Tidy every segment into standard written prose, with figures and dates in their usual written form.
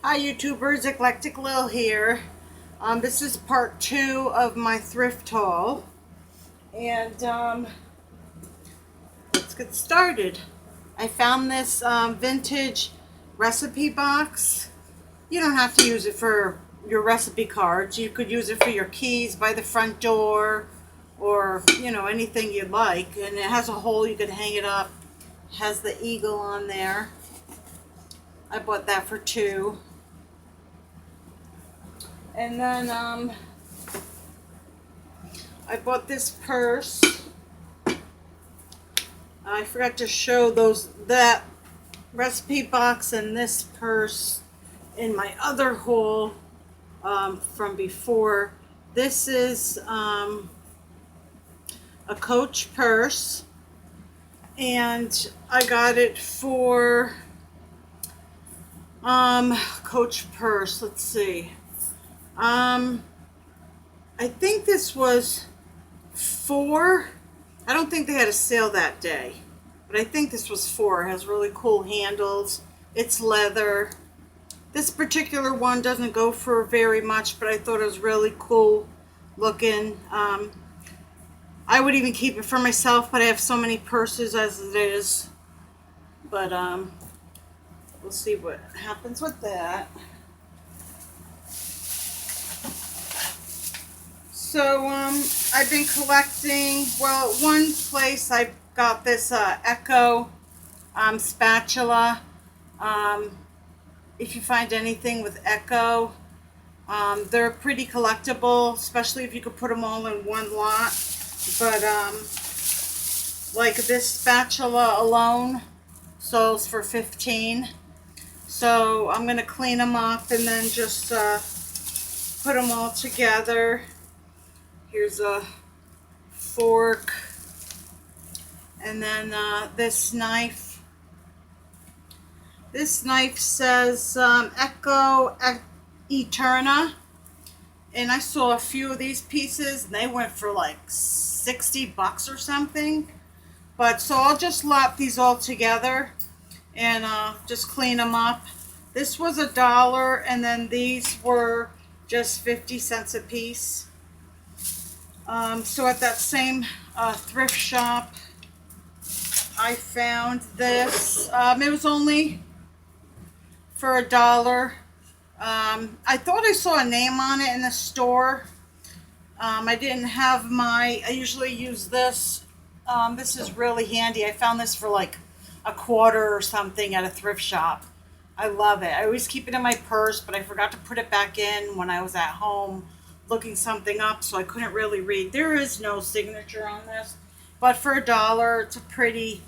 Hi YouTubers, Eclectic Lil here. This is part 2 of my thrift haul. And let's get started. I found this vintage recipe box. You don't have to use it for your recipe cards. You could use it for your keys by the front door or, anything you'd like. And it has a hole you could hang it up. It has the eagle on there. I bought that for 2. And then I bought this purse. I forgot to show that recipe box and this purse in my other haul from before. This is a Coach purse, and I got it for Coach purse. Let's see. I think this was 4. I don't think they had a sale that day, but I think this was 4. It has really cool handles. It's leather. This particular one doesn't go for very much, but I thought it was really cool looking. I would even keep it for myself, but I have so many purses as it is. But we'll see what happens with that. So I've been collecting, well, one place I got this Echo spatula. If you find anything with Echo, they're pretty collectible, especially if you could put them all in one lot. But like this spatula alone sells for $15. So I'm going to clean them up and then just put them all together. Here's a fork, and then this knife. This knife says Echo Eterna, and I saw a few of these pieces, and they went for like $60 or something. But so I'll just lop these all together and just clean them up. This was $1, and then these were just 50 cents a piece. So at that same thrift shop, I found this. It was only for $1. I thought I saw a name on it in the store. I didn't have I usually use this. This is really handy. I found this for like $1 or something at a thrift shop. I love it. I always keep it in my purse, but I forgot to put it back in when I was at home looking something up, so I couldn't really read. There is no signature on this, but for $1, it's a pretty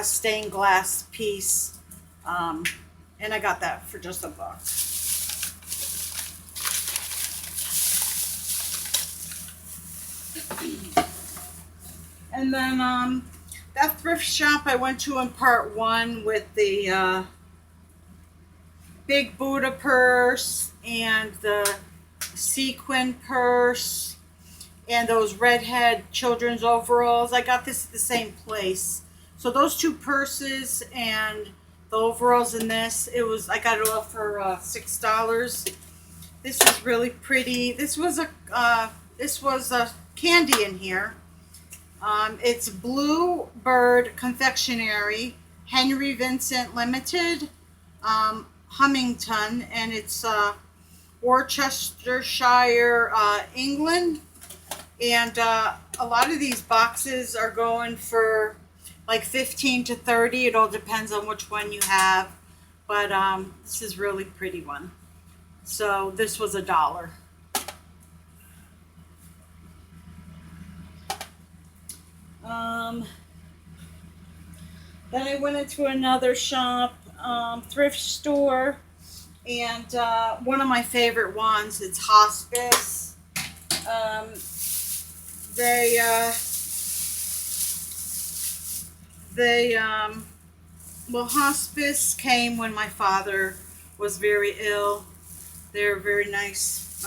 stained glass piece, and I got that for just $1. And then that thrift shop I went to in part 1 with the big Buddha purse and the sequin purse and those redhead children's overalls. I got this at the same place. So those 2 purses and the overalls in this, I got it all for $6. This is really pretty. This was a candy in here. It's Bluebird Confectionery, Henry Vincent Limited, Hummington, and it's Worcestershire, England. And a lot of these boxes are going for like 15 to 30. It all depends on which one you have. But this is a really pretty one. So this was $1. Then I went into another shop, thrift store, and one of my favorite ones, it's Hospice. Well, Hospice came when my father was very ill. They're very nice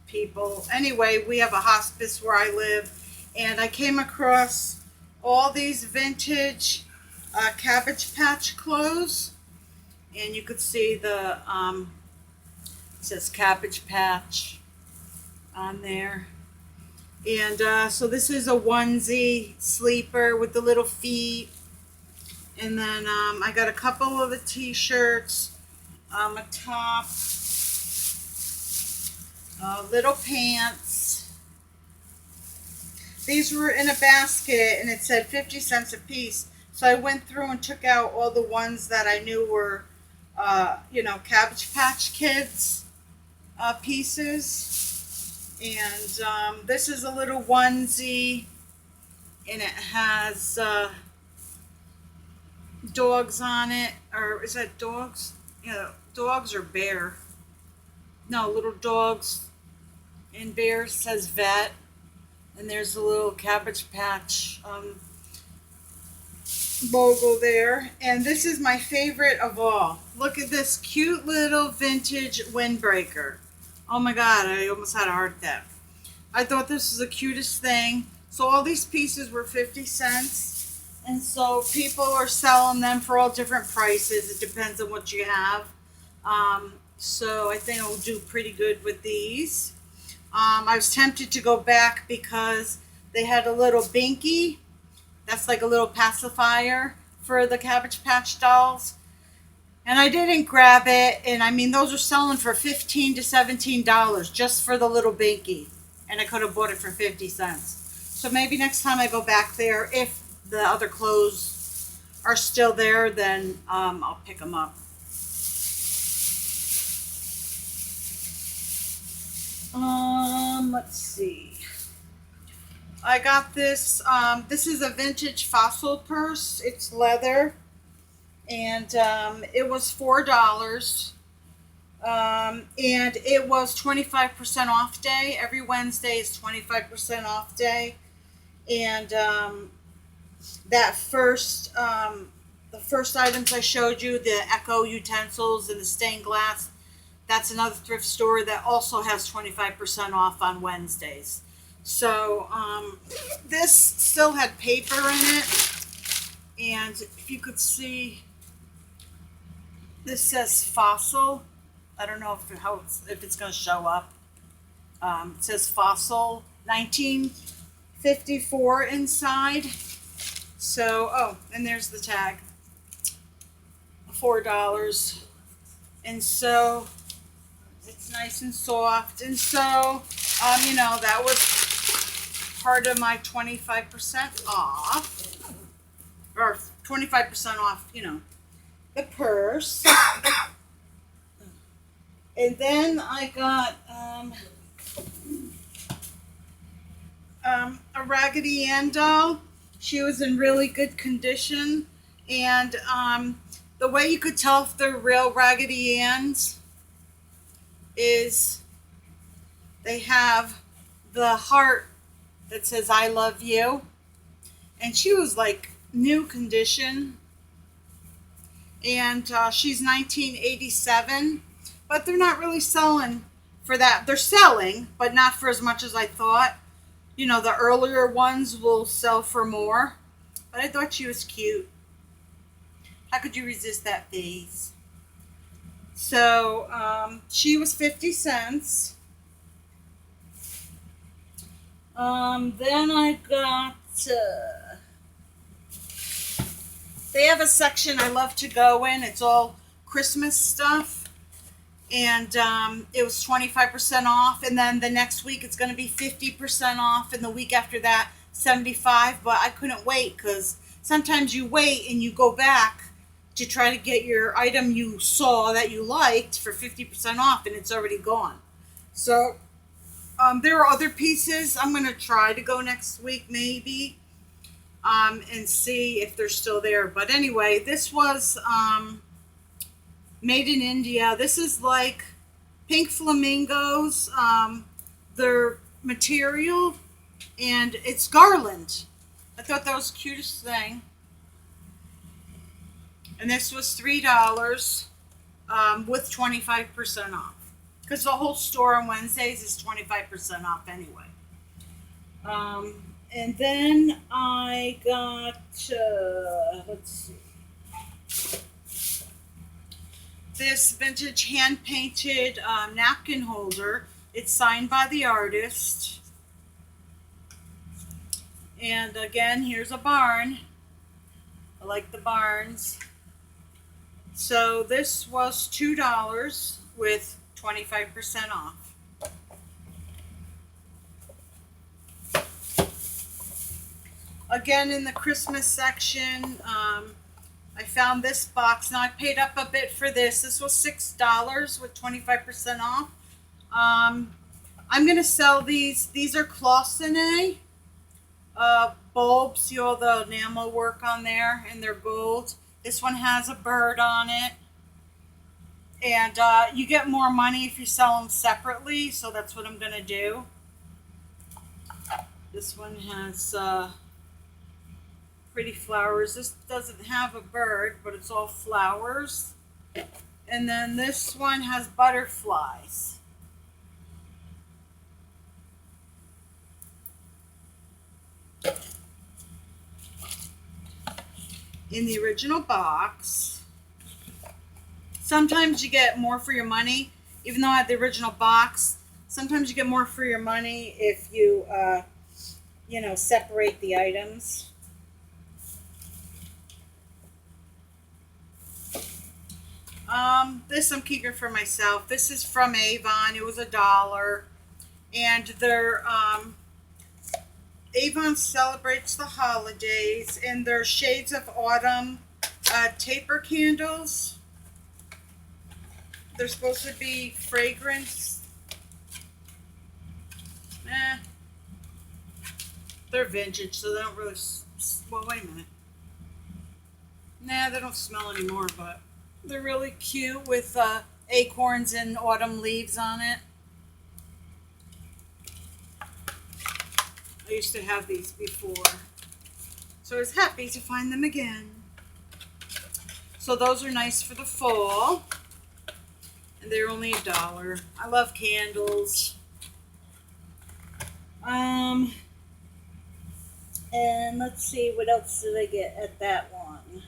people. Anyway, we have a hospice where I live, and I came across all these vintage Cabbage Patch clothes. And you could see the, it says Cabbage Patch on there. And so this is a onesie sleeper with the little feet. And then I got a couple of the t-shirts, a top, little pants. These were in a basket and it said 50 cents a piece. So I went through and took out all the ones that I knew were, Cabbage Patch Kids pieces. And this is a little onesie and it has dogs on it. Or is that dogs? Yeah, dogs or bear. No, little dogs and bears. Says vet. And there's a little Cabbage Patch logo there. And this is my favorite of all. Look at this cute little vintage windbreaker. Oh my god, I almost had a heart attack. I thought this was the cutest thing. So all these pieces were 50 cents. And so people are selling them for all different prices. It depends on what you have. So I think I'll do pretty good with these. I was tempted to go back because they had a little binky. That's like a little pacifier for the Cabbage Patch dolls. And I didn't grab it. And I mean, those are selling for $15 to $17 just for the little binky. And I could have bought it for 50 cents. So maybe next time I go back there, if the other clothes are still there, then I'll pick them up. Let's see. I got this. This is a vintage fossil purse. It's leather, and it was $4. And it was 25% off day. Every Wednesday is 25% off day. And that first, the first items I showed you, the Echo utensils and the stained glass, that's another thrift store that also has 25% off on Wednesdays. So this still had paper in it. And if you could see, this says Fossil. I don't know if it's going to show up. It says Fossil 1954 inside. So, oh, and there's the tag. $4. And so it's nice and soft. And so, that was part of my 25% off. Or 25% off, the purse. And then I got a Raggedy Ann doll. She was in really good condition. And the way you could tell if they're real Raggedy Anns is they have the heart that says I love you. And she was like new condition. And she's 1987. But they're not really selling for that. They're selling, but not for as much as I thought. The earlier ones will sell for more. But I thought she was cute. How could you resist that face? So she was 50 cents. Then I got... they have a section I love to go in. It's all Christmas stuff. And it was 25% off. And then the next week it's going to be 50% off. And the week after that, 75%. But I couldn't wait because sometimes you wait and you go back to try to get your item you saw that you liked for 50% off. And it's already gone. So there are other pieces. I'm going to try to go next week maybe. And see if they're still there. But anyway, this was... made in India. This is like pink flamingos. Their material, and it's garland. I thought that was the cutest thing. And this was $3 with 25% off. Because the whole store on Wednesdays is 25% off anyway. And then I got, let's see. this vintage hand-painted napkin holder. It's signed by the artist. And again, here's a barn. I like the barns. So this was $2 with 25% off. Again, in the Christmas section, I found this box. Now I paid up a bit for this. This was $6 with 25% off. I'm going to sell these. These are Clausenet bulbs. See all the enamel work on there, and they're gold. This one has a bird on it. And you get more money if you sell them separately, so that's what I'm going to do. This one has pretty flowers. This doesn't have a bird, but it's all flowers. And then this one has butterflies. In the original box. Sometimes you get more for your money, even though I had the original box. Sometimes you get more for your money if you, separate the items. This I'm keeping for myself. This is from Avon. It was $1. And their, Avon celebrates the holidays, and their Shades of Autumn taper candles. They're supposed to be fragrance. They're vintage, so they don't really, well, wait a minute. Nah, they don't smell anymore, but they're really cute with acorns and autumn leaves on it. I used to have these before, so I was happy to find them again. So those are nice for the fall, and they're only $1. I love candles. And let's see, what else did I get at that one?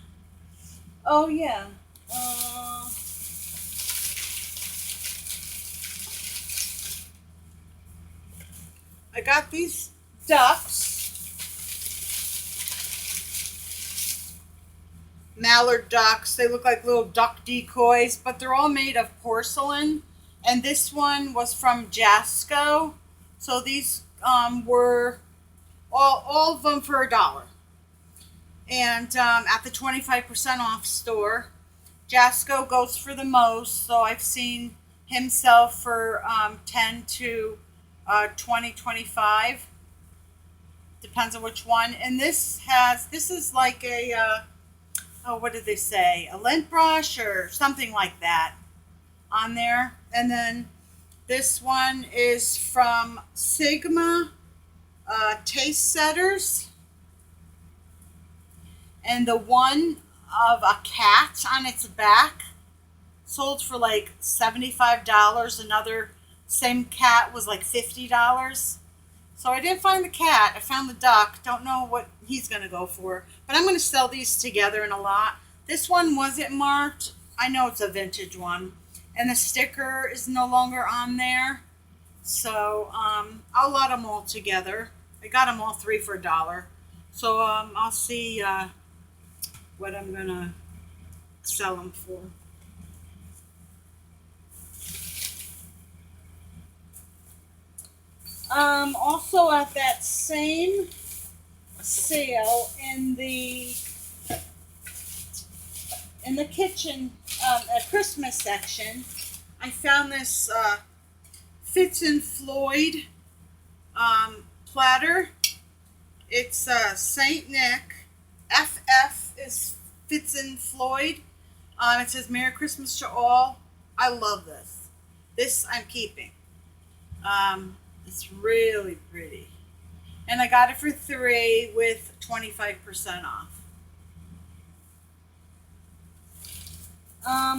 Oh yeah. I got these ducks, mallard ducks. They look like little duck decoys, but they're all made of porcelain. And this one was from Jasco. So these were all of them for $1. And at the 25% off store, Jasco goes for the most. So I've seen him sell for 10 to 20, 25. Depends on which one. And this is like a, what did they say? A lint brush or something like that on there. And then this one is from Sigma Taste Setters. And the one of a cat on its back sold for like $75. Another same cat was like $50. So I didn't find the cat. I found the duck. Don't know what he's going to go for. But I'm going to sell these together in a lot. This one wasn't marked. I know it's a vintage one. And the sticker is no longer on there. So I'll lot them all together. I got them all 3 for $1. So I'll see what I'm going to sell them for. Also at that same sale in the kitchen Christmas section, I found this Fitz and Floyd platter. It's Saint Nick. FF is Fitz and Floyd. It says Merry Christmas to all. I love this. This I'm keeping. It's really pretty. And I got it for $3 with 25% off.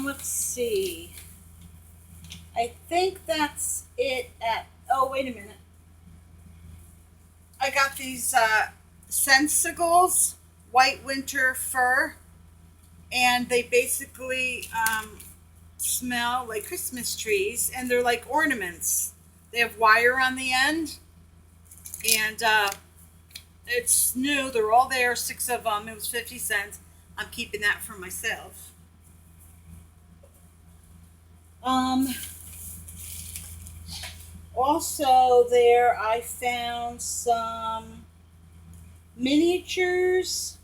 Let's see. I think that's it at, oh, wait a minute. I got these Sensicles White Winter Fur. And they basically smell like Christmas trees, and they're like ornaments. They have wire on the end, and it's new. They're all there, 6 of them. It was 50 cents. I'm keeping that for myself. Also there I found some miniatures.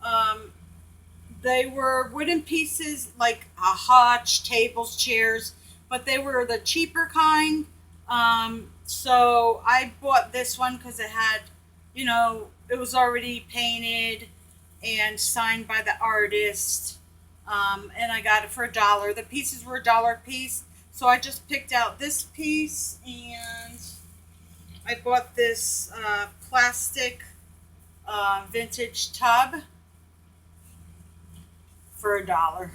Um, they were wooden pieces like a hutch, tables, chairs, but they were the cheaper kind. So I bought this one because it had, it was already painted and signed by the artist. And I got it for $1. The pieces were $1 a piece. So I just picked out this piece, and I bought this plastic vintage tub for $1.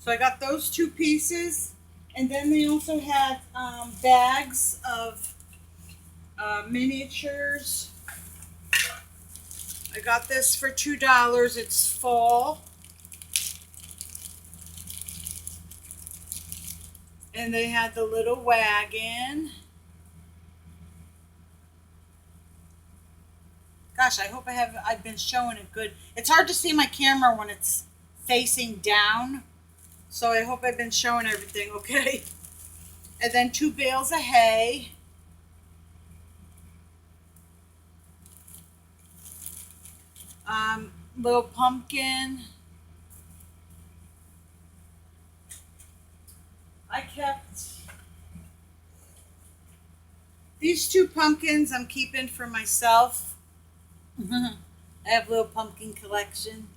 So I got those 2 pieces, and then they also had bags of miniatures. I got this for $2. It's fall. And they had the little wagon. Gosh, I hope I've been showing it good. It's hard to see my camera when it's facing down. So I hope I've been showing everything okay. And then 2 bales of hay. Little pumpkin. I kept these 2 pumpkins I'm keeping for myself. I have a little pumpkin collection.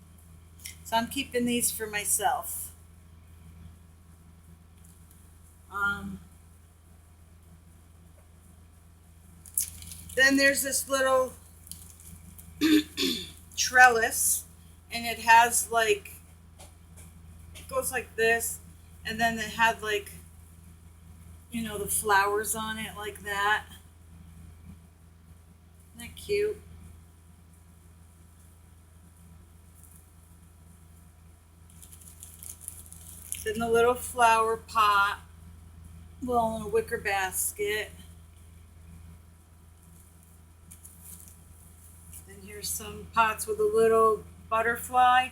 So I'm keeping these for myself. Then there's this little trellis, and it has like, it goes like this, and then it had like, the flowers on it like that. Isn't that cute? Then the little flower pot, well, in a wicker basket. And here's some pots with a little butterfly.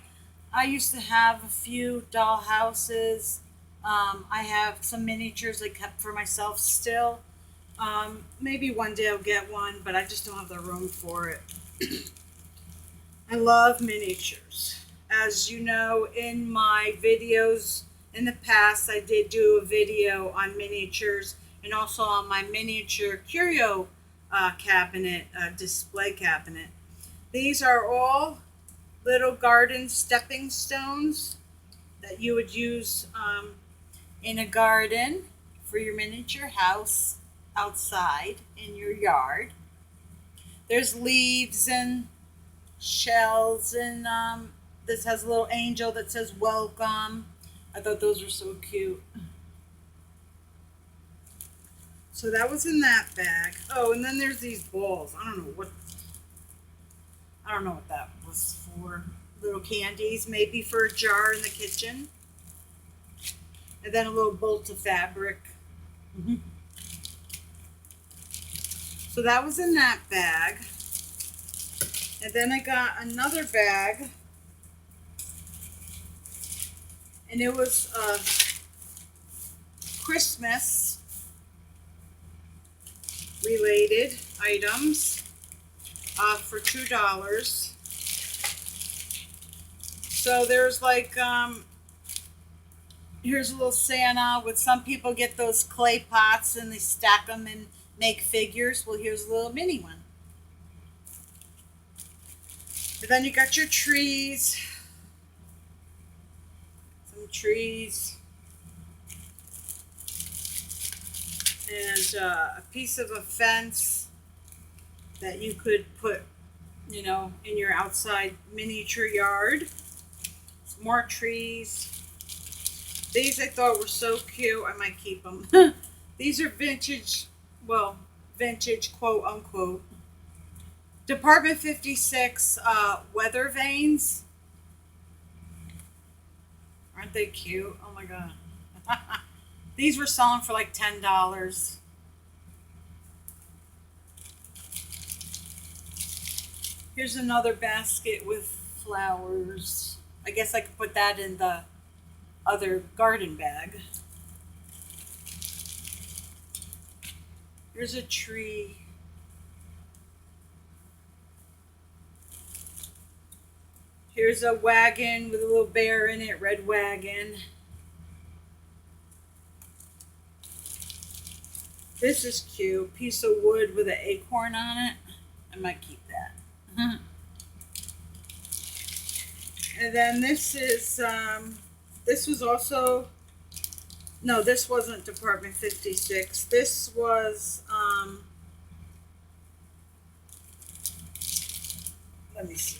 I used to have a few doll houses. I have some miniatures I kept for myself still. Maybe one day I'll get one, but I just don't have the room for it. I love miniatures. As you know, in my videos in the past, I did do a video on miniatures, and also on my miniature curio cabinet, display cabinet. These are all little garden stepping stones that you would use in a garden for your miniature house outside in your yard. There's leaves and shells, and this has a little angel that says welcome. I thought those were so cute. So that was in that bag. Oh, and then there's these balls. I don't know what that was for. Little candies, maybe for a jar in the kitchen. And then a little bolt of fabric. So that was in that bag. And then I got another bag, and it was Christmas related items for $2. So there's like, here's a little Santa. With some people get those clay pots and they stack them and make figures. Well, here's a little mini one. And then you got your trees. Some trees. And a piece of a fence that you could put, in your outside miniature yard. Some more trees. These I thought were so cute. I might keep them. These are vintage, quote unquote. Department 56 weather vanes. Aren't they cute? Oh my god. These were selling for like $10. Here's another basket with flowers. I guess I could put that in the other garden bag. Here's a tree. Here's a wagon with a little bear in it, red wagon. This is cute. Piece of wood with an acorn on it. I might keep that. And then this is, this was also, no, this wasn't Department 56. This was, let me see.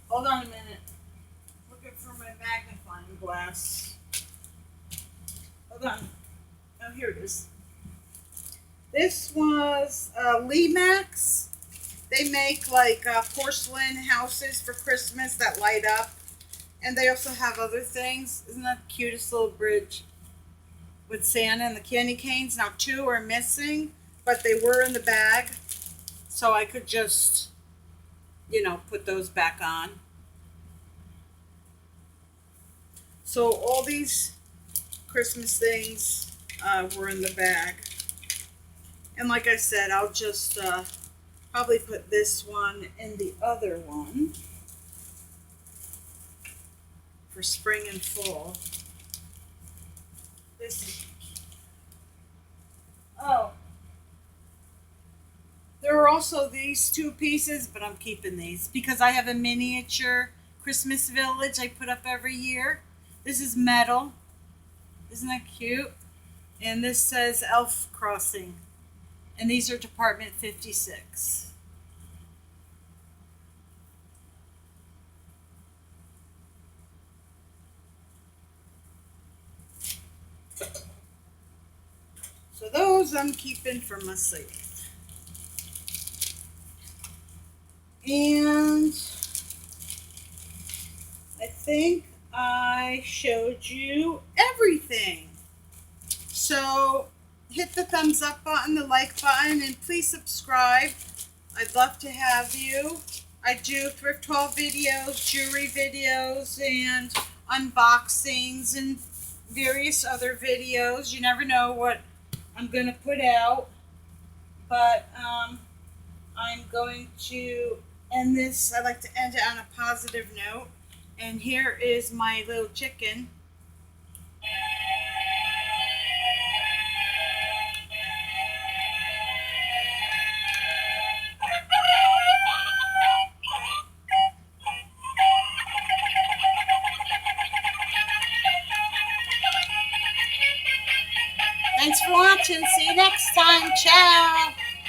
Hold on a minute. Looking for my magnifying glass. Hold on. Oh, here it is. This was Max. They make like porcelain houses for Christmas that light up. And they also have other things. Isn't that the cutest little bridge with Santa and the candy canes? Now 2 are missing, but they were in the bag. So I could just, you know, put those back on. So all these Christmas things were in the bag. And like I said, I'll just probably put this one in the other one for spring and fall. This, oh, there are also these 2 pieces, but I'm keeping these because I have a miniature Christmas village I put up every year. This is metal. Isn't that cute? And this says Elf Crossing. And these are Department 56. So those I'm keeping for myself. And I think I showed you everything. So hit the thumbs up button, the like button, and please subscribe. I'd love to have you. I do thrift haul videos, jewelry videos, and unboxings and various other videos. You never know what I'm going to put out, but I'm going to end this. I like to end it on a positive note. And here is my little chicken. Thanks for watching. See you next time. Ciao.